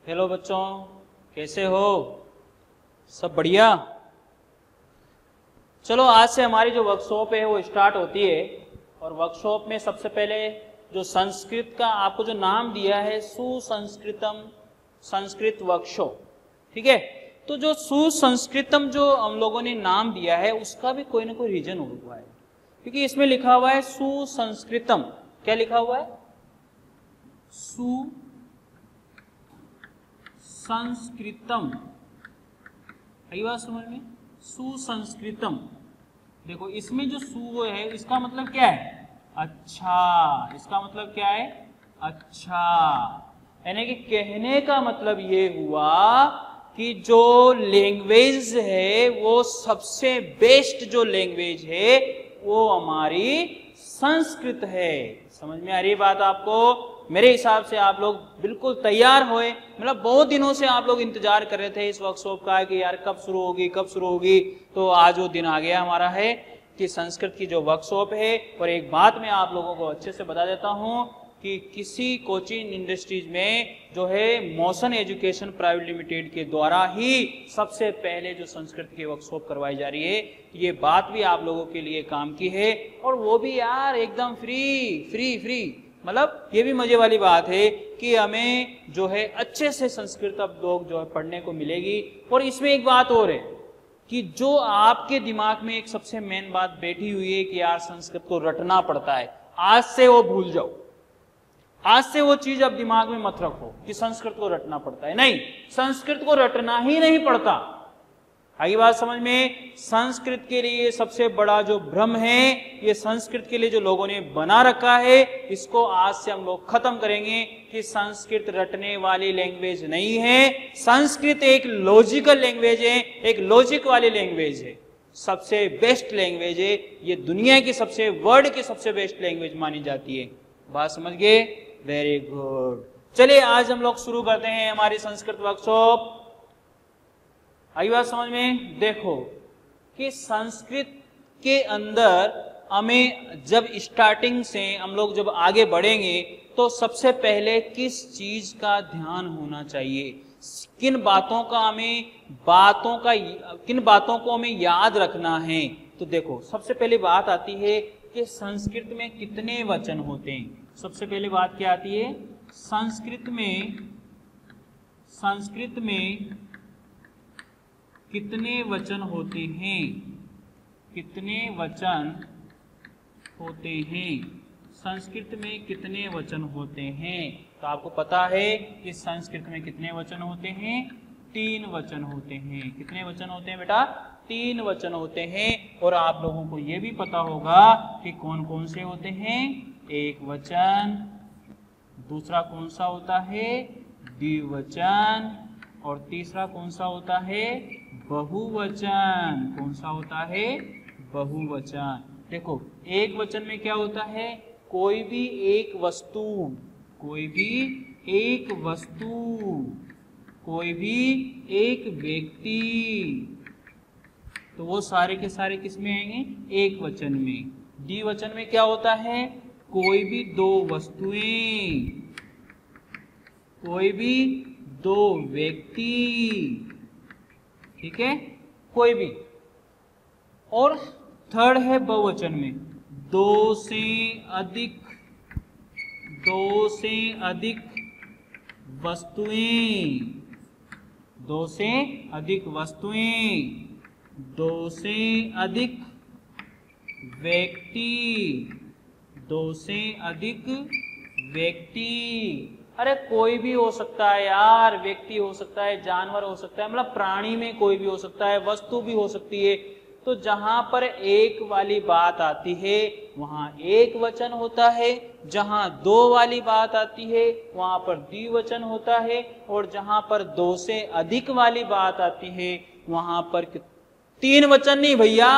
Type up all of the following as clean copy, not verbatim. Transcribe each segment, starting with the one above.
Hello बच्चों, कैसे हो? सब बढ़िया? चलो आज से हमारी जो वर्कशॉप है वो स्टार्ट होती है। और वर्कशॉप में सबसे पहले जो संस्कृत का आपको जो नाम दिया है सुसंस्कृतम संस्कृत वर्कशॉप, ठीक है। तो जो सुसंस्कृतम जो हम लोगों ने नाम दिया है उसका भी कोई ना कोई रीजन हुआ है, क्योंकि इसमें लिखा हुआ है सुसंस्कृतम। क्या लिखा हुआ है? सुसंस्कृतम। आई बात समझ में? सुसंस्कृतम। देखो इसमें जो सु है इसका मतलब क्या है? अच्छा। इसका मतलब क्या है? अच्छा। यानी कि कहने का मतलब ये हुआ कि जो लैंग्वेज है वो सबसे बेस्ट जो लैंग्वेज है वो हमारी संस्कृत है। समझ में आ रही बात आपको? मेरे हिसाब से आप लोग बिल्कुल तैयार होए, मतलब बहुत दिनों से आप लोग इंतजार कर रहे थे इस वर्कशॉप का कि यार कब शुरू होगी कब शुरू होगी। तो आज वो दिन आ गया हमारा है कि संस्कृत की जो वर्कशॉप है। और एक बात मैं आप लोगों को अच्छे से बता देता हूँ कि किसी कोचिंग इंडस्ट्रीज में जो है मोशन एजुकेशन प्राइवेट लिमिटेड के द्वारा ही सबसे पहले जो संस्कृत की वर्कशॉप करवाई जा रही है, ये बात भी आप लोगों के लिए काम की है। और वो भी यार एकदम फ्री। मतलब ये भी मजे वाली बात है कि हमें जो है अच्छे से संस्कृत अब लोग जो है पढ़ने को मिलेगी। और इसमें एक बात और है कि जो आपके दिमाग में एक सबसे मेन बात बैठी हुई है कि यार संस्कृत को रटना पड़ता है, आज से वो भूल जाओ। आज से वो चीज अब दिमाग में मत रखो कि संस्कृत को रटना पड़ता है। नहीं, संस्कृत को रटना ही नहीं पड़ता। आई बात समझ में? संस्कृत के लिए सबसे बड़ा जो भ्रम है, ये संस्कृत के लिए जो लोगों ने बना रखा है, इसको आज से हम लोग खत्म करेंगे कि संस्कृत रटने वाली लैंग्वेज नहीं है। संस्कृत एक लॉजिकल लैंग्वेज है, एक लॉजिक वाली लैंग्वेज है, सबसे बेस्ट लैंग्वेज है। ये दुनिया की सबसे वर्ल्ड की सबसे बेस्ट लैंग्वेज मानी जाती है। बात समझ गए? Very good. चलिए आज हम लोग शुरू करते हैं हमारी संस्कृत वर्कशॉप। आई बात समझ में? देखो कि संस्कृत के अंदर हमें जब स्टार्टिंग से हम लोग जब आगे बढ़ेंगे तो सबसे पहले किस चीज का ध्यान होना चाहिए, किन बातों को हमें याद रखना है। तो देखो सबसे पहले बात आती है कि संस्कृत में कितने वचन होते हैं। सबसे पहले बात क्या आती है? संस्कृत में कितने वचन होते हैं? कितने वचन होते हैं? संस्कृत में कितने वचन होते हैं? तो आपको पता है कि संस्कृत में कितने वचन होते हैं? 3 वचन होते हैं। कितने वचन होते हैं बेटा? 3 वचन होते हैं। और आप लोगों को यह भी पता होगा कि कौन कौन से होते हैं? एक वचन, दूसरा कौन सा होता है? द्विवचन, और तीसरा कौन सा होता है? बहुवचन। कौन सा होता है? बहुवचन। देखो एक वचन में क्या होता है? कोई भी एक वस्तु, कोई भी एक व्यक्ति, तो वो सारे के सारे किस में आएंगे? एक वचन में। द्विवचन में क्या होता है? कोई भी 2 वस्तुएं, कोई भी 2 व्यक्ति, ठीक है, कोई भी। और थर्ड है बहुवचन में 2 से अधिक वस्तुएं, 2 से अधिक वस्तुएं, 2 से अधिक व्यक्ति, 2 से अधिक व्यक्ति। अरे कोई भी हो सकता है यार, व्यक्ति हो सकता है, जानवर हो सकता है, मतलब प्राणी में कोई भी हो सकता है, वस्तु भी हो सकती है। तो जहां पर एक वाली बात आती है वहां एक वचन होता है, जहां 2 वाली बात आती है वहां पर द्विवचन होता है, और जहां पर 2 से अधिक वाली बात आती है वहां पर 3 वचन नहीं भैया,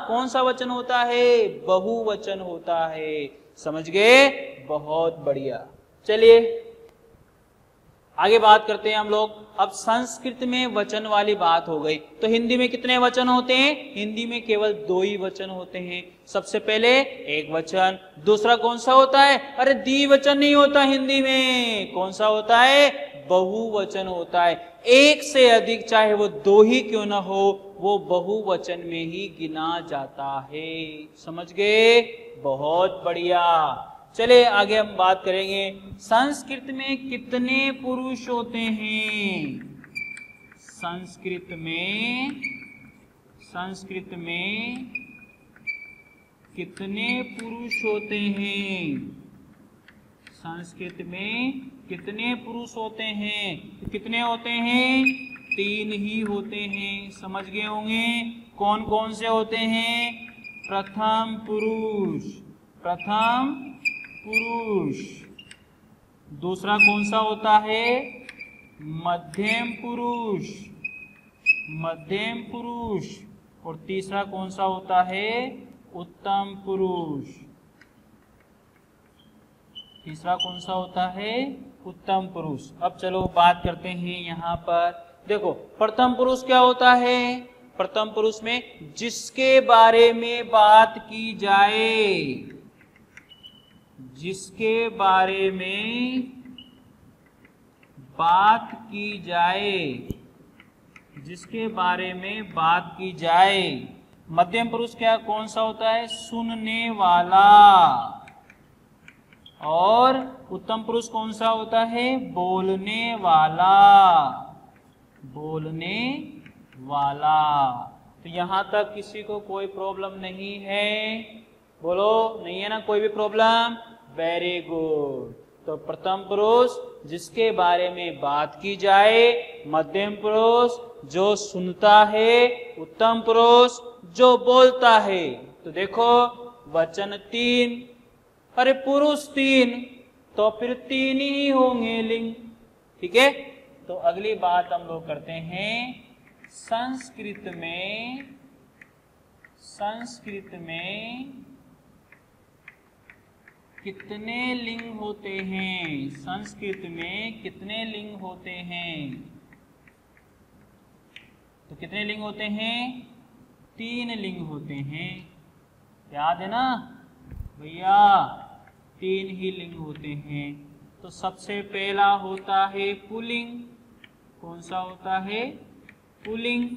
कौन सा वचन होता है? बहुवचन होता है। समझ गए? बहुत बढ़िया। चलिए आगे बात करते हैं हम लोग। अब संस्कृत में वचन वाली बात हो गई, तो हिंदी में कितने वचन होते हैं? हिंदी में केवल 2 ही वचन होते हैं। सबसे पहले एक वचन, दूसरा कौन सा होता है? अरे द्विवचन नहीं होता हिंदी में, कौन सा होता है? बहुवचन होता है। एक से अधिक, चाहे वो 2 ही क्यों ना हो, वो बहुवचन में ही गिना जाता है। समझ गए? बहुत बढ़िया। चले आगे हम बात करेंगे, संस्कृत में कितने पुरुष होते हैं? संस्कृत में कितने पुरुष होते हैं? संस्कृत में कितने पुरुष होते हैं? तो कितने होते हैं? 3 ही होते हैं। समझ गए होंगे कौन कौन से होते हैं? प्रथम पुरुष, दूसरा कौन सा होता है? मध्यम पुरुष, और तीसरा कौन सा होता है? उत्तम पुरुष। उत्तम पुरुष। अब चलो बात करते हैं यहाँ पर। देखो प्रथम पुरुष क्या होता है? प्रथम पुरुष में जिसके बारे में बात की जाए, जिसके बारे में बात की जाए। मध्यम पुरुष क्या कौन सा होता है? सुनने वाला। और उत्तम पुरुष कौन सा होता है? बोलने वाला। तो यहां तक किसी को कोई प्रॉब्लम नहीं है? बोलो, नहीं है ना कोई भी प्रॉब्लम? Very good. तो प्रथम पुरुष जिसके बारे में बात की जाए, मध्यम पुरुष जो सुनता है, उत्तम पुरुष जो बोलता है। तो देखो वचन 3, अरे पुरुष 3, तो फिर 3 ही होंगे लिंग। ठीक है, तो अगली बात हम लोग करते हैं, संस्कृत में कितने लिंग होते हैं? संस्कृत में कितने लिंग होते हैं? तो कितने लिंग होते हैं? 3 लिंग होते हैं। याद है ना भैया? 3 ही लिंग होते हैं। तो सबसे पहला होता है पुल्लिंग। कौन सा होता है? पुल्लिंग।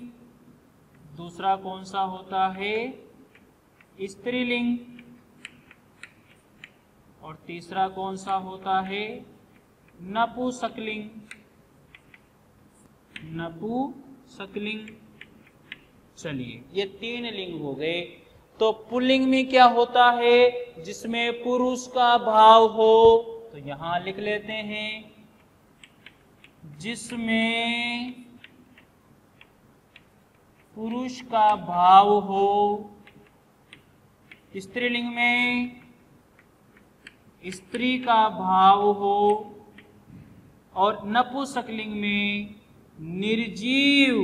दूसरा कौन सा होता है? स्त्रीलिंग। और तीसरा कौन सा होता है? नपुंसकलिंग। चलिए ये 3 लिंग हो गए। तो पुल्लिंग में क्या होता है? जिसमें पुरुष का भाव हो। तो यहां लिख लेते हैं, जिसमें पुरुष का भाव हो। स्त्रीलिंग में स्त्री का भाव हो। और नपुंसकलिंग में निर्जीव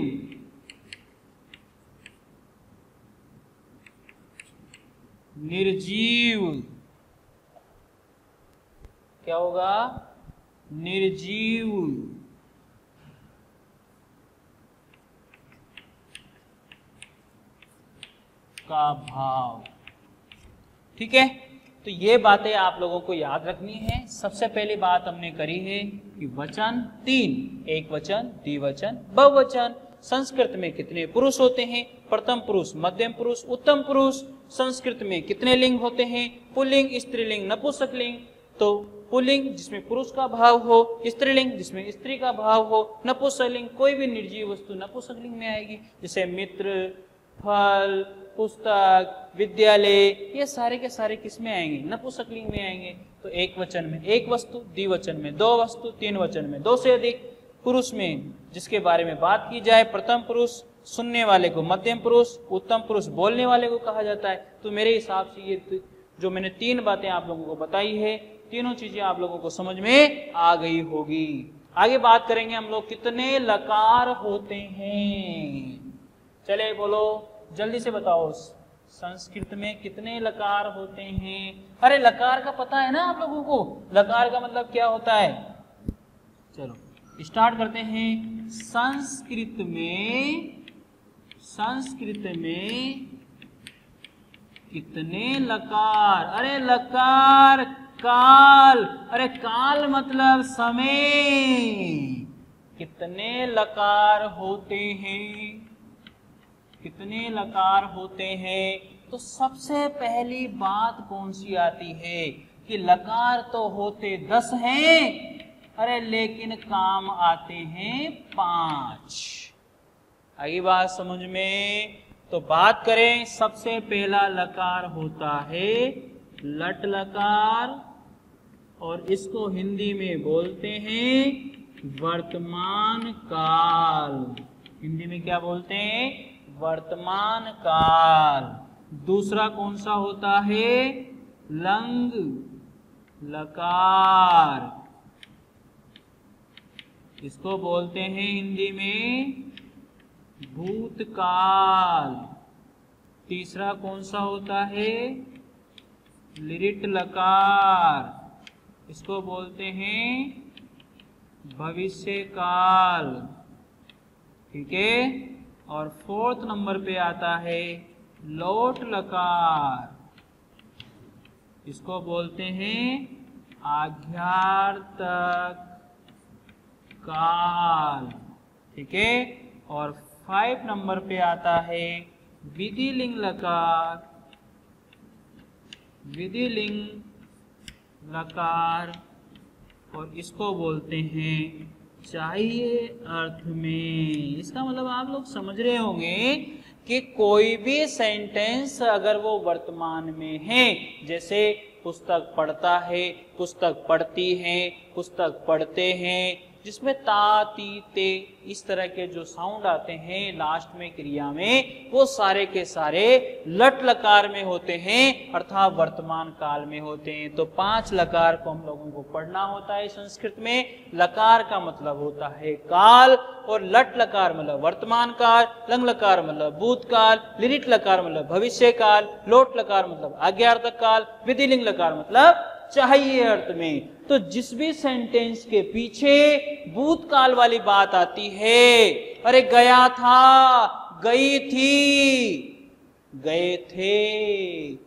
क्या होगा? निर्जीव का भाव। ठीक है, तो ये बातें आप लोगों को याद रखनी है। सबसे पहली बात हमने करी है कि वचन 3, एक वचन, द्विवचन, बहुवचन। संस्कृत में कितने पुरुष होते हैं? प्रथम पुरुष, मध्यम पुरुष, उत्तम पुरुष। संस्कृत में कितने लिंग होते हैं? पुल्लिंग, स्त्रीलिंग, नपुंसकलिंग। तो पुल्लिंग जिसमें पुरुष का भाव हो, स्त्रीलिंग जिसमें स्त्री का भाव हो, नपुंसकलिंग कोई भी निर्जीव वस्तु नपुंसकलिंग में आएगी। जैसे मित्र, फल, पुस्तक, विद्यालय, ये सारे के सारे किस में आएंगे? नपुंसकलिंग में आएंगे। तो एक वचन में एक वस्तु, द्विवचन में 2 वस्तु, 3 वचन में 2 से अधिक। पुरुष में जिसके बारे में बात की जाए, प्रथम पुरुष सुनने वाले को मध्यम पुरुष, उत्तम पुरुष बोलने वाले को कहा जाता है। तो मेरे हिसाब से ये जो मैंने 3 बातें आप लोगों को बताई है, तीनों चीजें आप लोगों को समझ में आ गई होगी। आगे बात करेंगे हम लोग, कितने लकार होते हैं? चले बोलो, जल्दी से बताओ, संस्कृत में कितने लकार होते हैं? अरे लकार का पता है ना आप लोगों को? लकार का मतलब क्या होता है? चलो स्टार्ट करते हैं। संस्कृत में कितने लकार? अरे लकार काल, अरे काल मतलब समय। कितने लकार होते हैं? कितने लकार होते हैं? तो सबसे पहली बात कौन सी आती है कि लकार तो होते 10 हैं, अरे लेकिन काम आते हैं 5। आई बात समझ में? तो बात करें, सबसे पहला लकार होता है लट लकार, और इसको हिंदी में बोलते हैं वर्तमान काल। हिंदी में क्या बोलते हैं? वर्तमान काल। दूसरा कौन सा होता है? लंग लकार, इसको बोलते हैं हिंदी में भूतकाल। तीसरा कौन सा होता है? लिरिट लकार, इसको बोलते हैं भविष्य काल। ठीक है। और 4th नंबर पे आता है लोट लकार, इसको बोलते हैं आज्ञार्थक काल। ठीक है। और 5 नंबर पे आता है विधिलिंग लकार, विधिलिंग लकार, और इसको बोलते हैं चाहिए अर्थ में। इसका मतलब आप लोग समझ रहे होंगे कि कोई भी सेंटेंस अगर वो वर्तमान में है, जैसे पुस्तक पढ़ता है, पुस्तक पढ़ती है, पुस्तक पढ़ते हैं, जिसमें ता ती ते इस तरह के जो साउंड आते हैं लास्ट में क्रिया में, वो सारे के सारे लट लकार में होते हैं, अर्थात वर्तमान काल में होते हैं। तो 5 लकार को हम लोगों को पढ़ना होता है संस्कृत में। लकार का मतलब होता है काल, और लट लकार मतलब वर्तमान काल, लंग लकार मतलब भूतकाल, लिरिट लकार मतलब भविष्य काल, लोट लकार मतलब आज्ञार्थक काल, विधिलिंग लकार मतलब चाहिए अर्थ में। तो जिस भी सेंटेंस के पीछे भूतकाल वाली बात आती है, अरे गया था, गई थी, गए थे,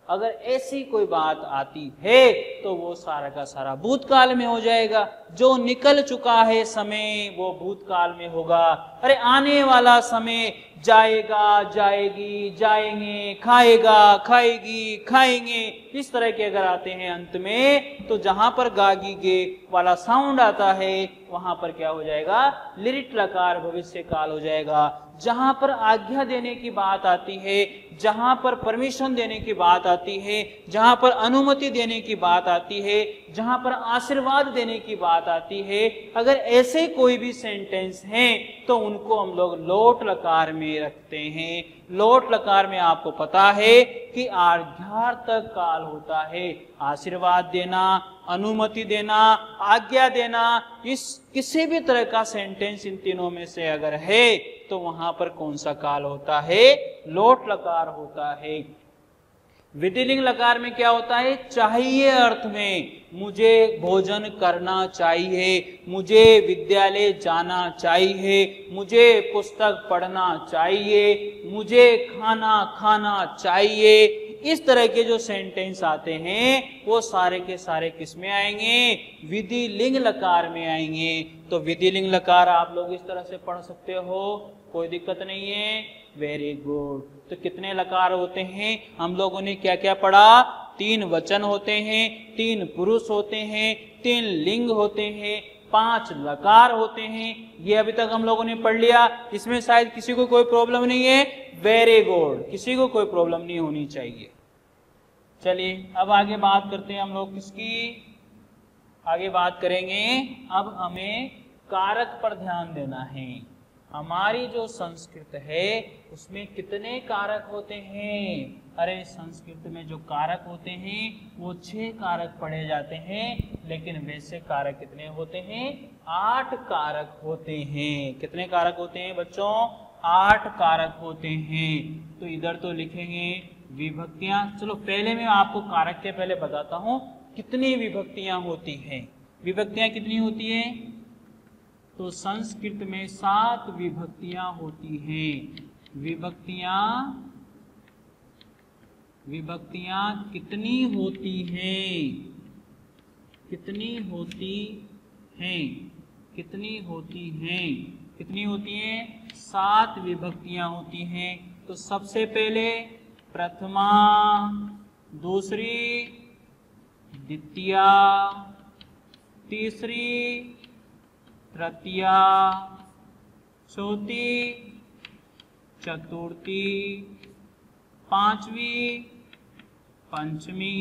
अगर ऐसी कोई बात आती है तो वो सारा का सारा भूतकाल में हो जाएगा। जो निकल चुका है समय वो भूतकाल में होगा। अरे आने वाला समय जाएगा, जाएगी, जाएंगे, खाएगा, खाएगी, खाएंगे, इस तरह के अगर आते हैं अंत में, तो जहां पर गागी गे वाला साउंड आता है वहां पर क्या हो जाएगा? लिरिट लकार भविष्य काल हो जाएगा। जहां पर आज्ञा देने की बात आती है, जहां पर परमिशन देने की बात आती है, जहां पर अनुमति देने की बात आती है, जहां पर आशीर्वाद देने की बात आती है, अगर ऐसे कोई भी सेंटेंस हैं तो उनको हम लोग लोट लकार में रखते हैं। लोट लकार में आपको पता है कि आज्ञार्थक काल होता है, आशीर्वाद देना, अनुमति देना, आज्ञा देना, इस किसी भी तरह का सेंटेंस इन तीनों में से अगर है तो वहां पर कौन सा काल होता है? लोट लकार होता है। विधिलिंग लकार में क्या होता है? चाहिए अर्थ में, मुझे भोजन करना चाहिए, मुझे विद्यालय जाना चाहिए, मुझे पुस्तक पढ़ना चाहिए, मुझे खाना खाना चाहिए, इस तरह के जो सेंटेंस आते हैं वो सारे के सारे किस में आएंगे? विधिलिंग लकार में आएंगे। तो विधिलिंग लकार आप लोग इस तरह से पढ़ सकते हो, कोई दिक्कत नहीं है। Very good. तो कितने लकार होते हैं? हम लोगों ने क्या क्या पढ़ा? 3 वचन होते हैं, 3 पुरुष होते हैं, 3 लिंग होते हैं, 5 लकार होते हैं। ये अभी तक हम लोगों ने पढ़ लिया। इसमें शायद किसी को कोई प्रॉब्लम नहीं है। वेरी गुड, किसी को कोई प्रॉब्लम नहीं होनी चाहिए। चलिए अब आगे बात करते हैं हम लोग किसकी? आगे बात करेंगे अब हमें कारक पर ध्यान देना है। हमारी जो संस्कृत है उसमें कितने कारक होते हैं? अरे संस्कृत में जो कारक होते हैं वो 6 कारक पढ़े जाते हैं, लेकिन वैसे कारक कितने होते हैं? 8 कारक होते हैं। कितने कारक होते हैं बच्चों? 8 कारक होते हैं। तो इधर तो लिखेंगे विभक्तियां। चलो पहले मैं आपको कारक के पहले बताता हूं कितनी विभक्तियां होती हैं। विभक्तियां कितनी होती है? तो संस्कृत में 7 विभक्तियां होती हैं। विभक्तियां कितनी होती हैं? कितनी होती हैं? 7 विभक्तियां होती हैं। तो सबसे पहले प्रथमा, दूसरी द्वितीया, तीसरी तृतीया, चौथी चतुर्थी, पांचवी पंचमी,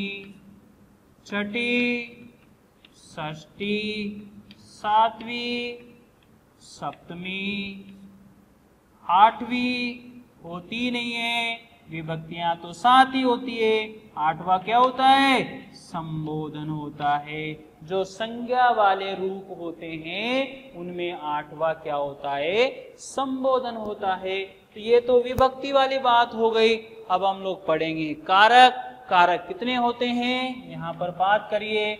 छठी षष्ठी, सातवीं सप्तमी, आठवीं होती नहीं है। विभक्तियां तो 7 ही होती है। 8वां क्या होता है? संबोधन होता है। जो संज्ञा वाले रूप होते हैं उनमें 8वां क्या होता है? संबोधन होता है। तो ये तो विभक्ति वाली बात हो गई। अब हम लोग पढ़ेंगे कारक। कारक कितने होते हैं? यहाँ पर बात करिए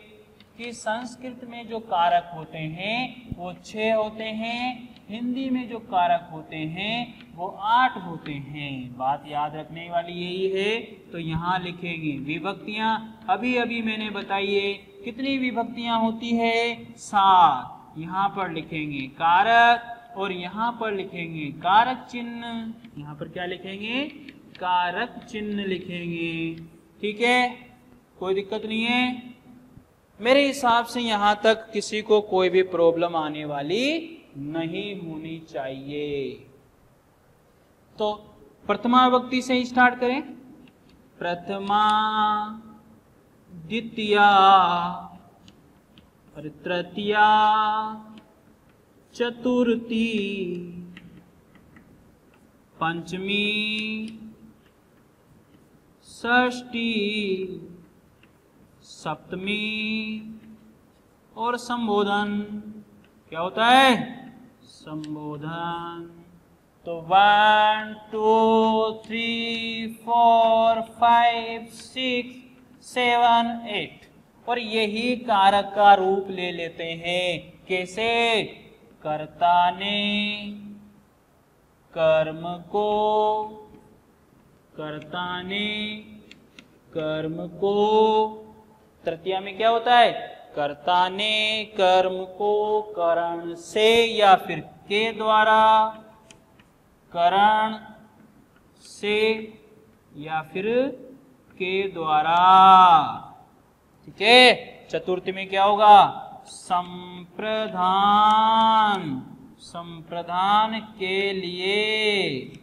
कि संस्कृत में जो कारक होते हैं वो 6 होते हैं। हिंदी में जो कारक होते हैं वो 8 होते हैं। बात याद रखने वाली यही है। तो यहाँ लिखेंगे विभक्तियां। अभी अभी मैंने बताई है कितनी विभक्तियां होती है? 7। यहाँ पर लिखेंगे कारक और यहाँ पर लिखेंगे कारक चिन्ह। यहाँ पर क्या लिखेंगे? कारक चिन्ह लिखेंगे। ठीक है, कोई दिक्कत नहीं है। मेरे हिसाब से यहाँ तक किसी को कोई भी प्रॉब्लम आने वाली नहीं होनी चाहिए। तो प्रथमा विभक्ति से ही स्टार्ट करें। प्रथमा, द्वितीया, तृतीया, चतुर्थी, पंचमी, षष्ठी, सप्तमी और संबोधन। क्या होता है? संबोधन। तो 1 2 3 4 5 6 7 8 और यही कारक का रूप ले लेते हैं। कैसे? कर्ता ने कर्म को तृतीया में क्या होता है? कर्ता ने कर्म को करण से या फिर के द्वारा, करण से या फिर के द्वारा। ठीक है। चतुर्थी में क्या होगा? संप्रदान के लिए,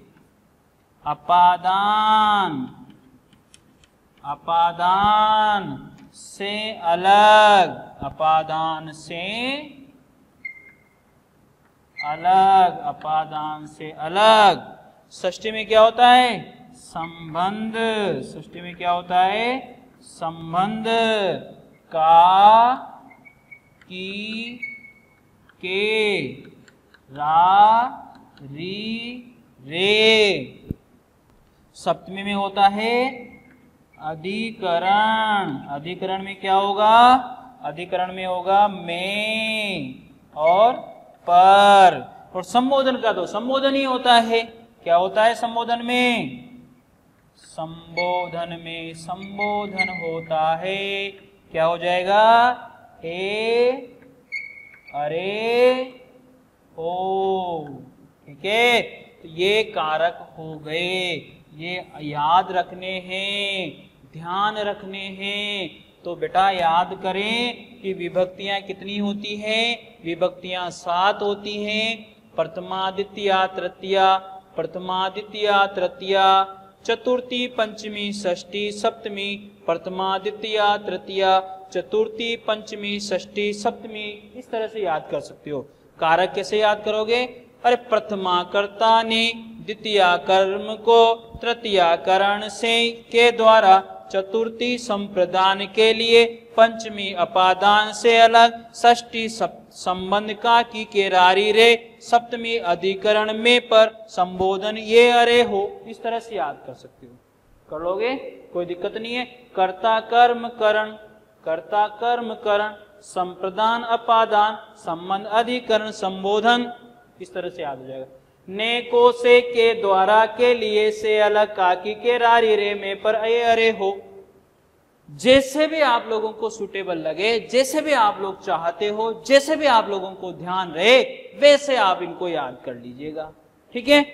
अपादान से अलग, अपादान से अलग। षष्ठी में क्या होता है? संबंध। षष्ठी में क्या होता है? संबंध। का, की, के, रा, री, रे। सप्तमी में होता है अधिकरण। अधिकरण में क्या होगा? अधिकरण में होगा में और पर। और संबोधन का तो संबोधन ही होता है। क्या होता है संबोधन में? संबोधन होता है। क्या हो जाएगा? हे, अरे, ओ। ठीक है, तो ये कारक हो गए। ये याद रखने हैं, ध्यान रखने हैं। तो बेटा याद करें कि विभक्तियां कितनी होती हैं? विभक्तियां 7 होती हैं। प्रथमा, द्वितीया, तृतीया, प्रथमा, द्वितीया, तृतीया, चतुर्थी, पंचमी, षष्ठी, सप्तमी, प्रथमा, द्वितीया, तृतीया, चतुर्थी, पंचमी, षष्ठी, सप्तमी। इस तरह से याद कर सकते हो। कारक कैसे याद करोगे? अरे प्रथमा कर्ता ने, द्वितीया कर्म को, तृतीया करण से के द्वारा, चतुर्थी संप्रदान के लिए, पंचमी अपादान से अलग, षष्ठी संबंध का की केरारी रे, सप्तमी अधिकरण में पर, संबोधन ये अरे हो। इस तरह से याद कर सकते हो। कर लोगे, कोई दिक्कत नहीं है। कर्ता कर्म करण, कर्ता कर्म करण, संप्रदान, अपादान, संबंध, अधिकरण, संबोधन, इस तरह से याद हो जाएगा। ने, को, से, के, द्वारा, के लिए, से, अलग, काकी, के, रारी, रे, में, पर, अरे, हो। जैसे भी आप लोगों को सूटेबल लगे, जैसे भी आप लोग चाहते हो, जैसे भी आप लोगों को ध्यान रहे, वैसे आप इनको याद कर लीजिएगा। ठीक है।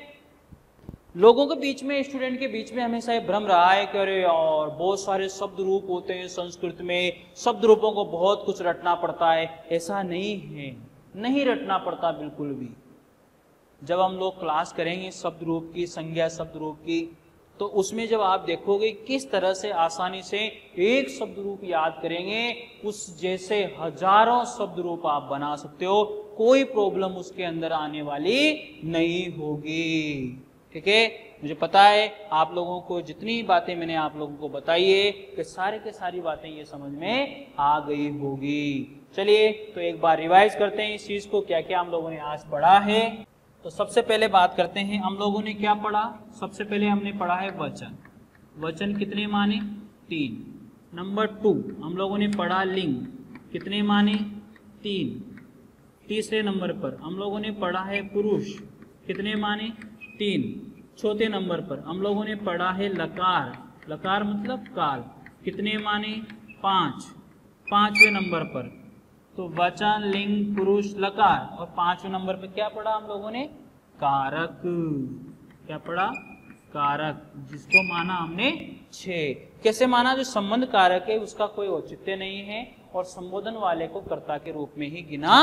लोगों के बीच में, स्टूडेंट के बीच में हमेशा ये भ्रम रहा है कि अरे यार बहुत सारे शब्द रूप होते हैं संस्कृत में, शब्द रूपों को बहुत कुछ रटना पड़ता है। ऐसा नहीं है, नहीं रटना पड़ता बिल्कुल भी। जब हम लोग क्लास करेंगे शब्द रूप की, संज्ञा शब्द रूप की, तो उसमें जब आप देखोगे किस तरह से आसानी से एक शब्द रूप याद करेंगे, उस जैसे हजारों शब्द रूप आप बना सकते हो, कोई प्रॉब्लम उसके अंदर आने वाली नहीं होगी। ठीक है। मुझे पता है आप लोगों को जितनी बातें मैंने आप लोगों को बताई है कि सारे के सारी बातें ये समझ में आ गई होगी। चलिए तो एक बार रिवाइज करते हैं इस चीज को, क्या क्या हम लोगों ने आज पढ़ा है। तो सबसे पहले बात करते हैं हम लोगों ने क्या पढ़ा। सबसे पहले हमने पढ़ा है वचन। वचन कितने माने? 3। नंबर 2 हम लोगों ने पढ़ा लिंग, कितने माने? 3। तीसरे नंबर पर हम लोगों ने पढ़ा है पुरुष, कितने माने? 3। चौथे नंबर पर हम लोगों ने पढ़ा है लकार, लकार मतलब काल, कितने माने? 5। 5वें नंबर पर तो वचन, लिंग, पुरुष, लकार, और 5वें नंबर पर क्या पढ़ा हम लोगों ने? कारक। क्या पढ़ा? कारक, जिसको माना हमने 6। कैसे माना? जो संबंध कारक है उसका कोई औचित्य नहीं है और संबोधन वाले को कर्ता के रूप में ही गिना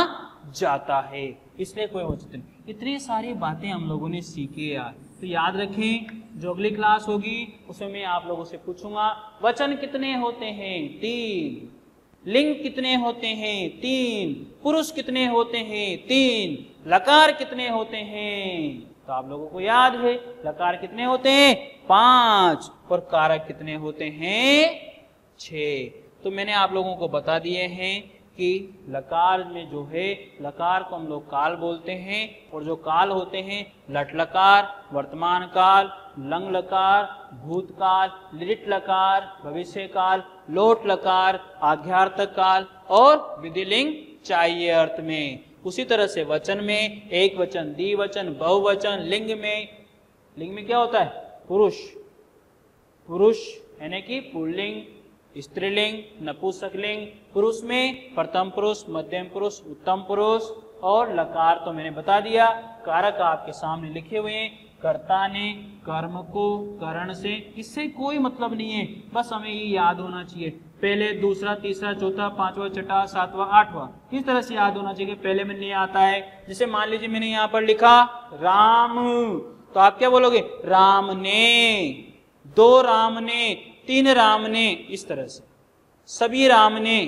जाता है, इसलिए कोई औचित्य नहीं। इतनी सारी बातें हम लोगों ने सीखी यार, तो याद रखें। जो अगली क्लास होगी उसमें मैं आप लोगों से पूछूंगा वचन कितने होते हैं? 3। लिंग कितने होते हैं? 3। पुरुष कितने होते हैं? 3। लकार कितने होते हैं? तो आप लोगों को याद है लकार कितने होते हैं? 5। और कारक कितने होते हैं? 6। तो मैंने आप लोगों को बता दिए हैं कि लकार में जो है, लकार को हम लोग काल बोलते हैं, और जो काल होते हैं लट लकार, वर्तमान काल, लंग लकार, भूतकाल, लिट लकार, भविष्य काल, लोट लकार, आज्ञार्थक काल और विधिलिंग चाहिए अर्थ में। उसी तरह से वचन में एक वचन, द्विवचन, बहुवचन, लिंग में क्या होता है? पुरुष, पुरुष यानी कि पुल्लिंग, स्त्रीलिंग, नपुंसकलिंग। पुरुष में प्रथम पुरुष, मध्यम पुरुष, उत्तम पुरुष, और लकार तो मैंने बता दिया। कारक आपके सामने लिखे हुए हैं। कर्ता ने कर्म को करण से, इससे कोई मतलब नहीं है, बस हमें ये याद होना चाहिए। पहले, दूसरा, तीसरा, चौथा, 5वां, 6वां, 7वां, 8वां, इस तरह से याद होना चाहिए। पहले में नहीं आता है। जैसे मान लीजिए मैंने यहाँ पर लिखा राम, तो आप क्या बोलोगे? राम ने, 2 राम ने, 3 राम ने, इस तरह से सभी राम ने,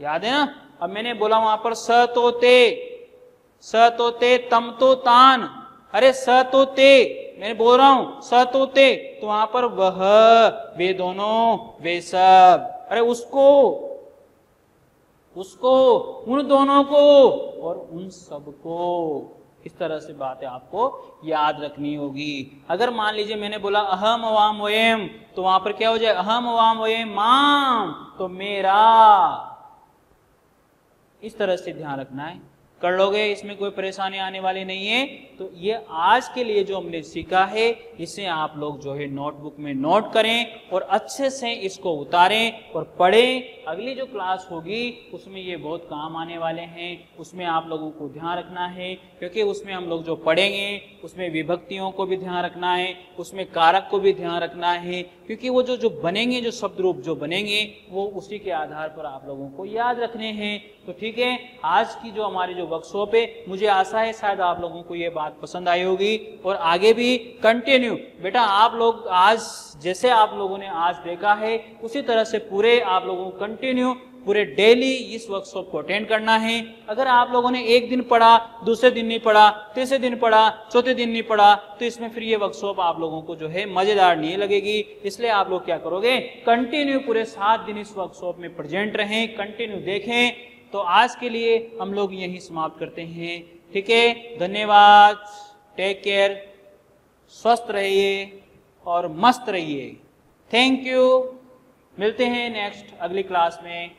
याद है ना। अब मैंने बोला वहां पर स तो ते, स तो ते, तम तो तान, अरे स तो ते, मैं बोल रहा हूं स तो ते, तो वहां पर वह, वे दोनों, वे सब, अरे उसको, उसको, उन दोनों को और उन सब को। इस तरह से बातें आपको याद रखनी होगी। अगर मान लीजिए मैंने बोला अहम वाम वयम, तो वहां पर क्या हो जाए? अहम वाम वयम माम, तो मेरा। इस तरह से ध्यान रखना है, कर लोगे, इसमें कोई परेशानी आने वाली नहीं है। तो ये आज के लिए जो हमने सीखा है, इसे आप लोग जो है नोटबुक में नोट करें और अच्छे से इसको उतारें और पढ़ें। अगली जो क्लास होगी उसमें ये बहुत काम आने वाले हैं, उसमें आप लोगों को ध्यान रखना है, क्योंकि उसमें हम लोग जो पढ़ेंगे उसमें विभक्तियों को भी ध्यान रखना है, उसमें कारक को भी ध्यान रखना है, क्योंकि वो जो बनेंगे, जो शब्द रूप जो बनेंगे वो उसी के आधार पर आप लोगों को याद रखने हैं। तो ठीक है, आज की जो हमारी जो वर्कशॉप है, मुझे आशा है शायद आप लोगों को ये बात पसंद आई होगी और आगे भी कंटिन्यू। बेटा आप लोग आज जैसे आप लोगों ने आज देखा है उसी तरह से पूरे आप लोगों को कंटिन्यू पूरे डेली इस वर्कशॉप को अटेंड करना है। अगर आप लोगों ने एक दिन पढ़ा, दूसरे दिन नहीं पढ़ा, तीसरे दिन पढ़ा, चौथे दिन नहीं पढ़ा, तो इसमें फिर ये वर्कशॉप आप लोगों को जो है मजेदार नहीं लगेगी। इसलिए आप लोग क्या करोगे? कंटिन्यू पूरे 7 दिन इस वर्कशॉप में प्रेजेंट रहें, कंटिन्यू देखें। तो आज के लिए हम लोग यहीं समाप्त करते हैं। ठीक है, धन्यवाद, टेक केयर, स्वस्थ रहिए और मस्त रहिए। Thank you. मिलते हैं नेक्स्ट अगली क्लास में।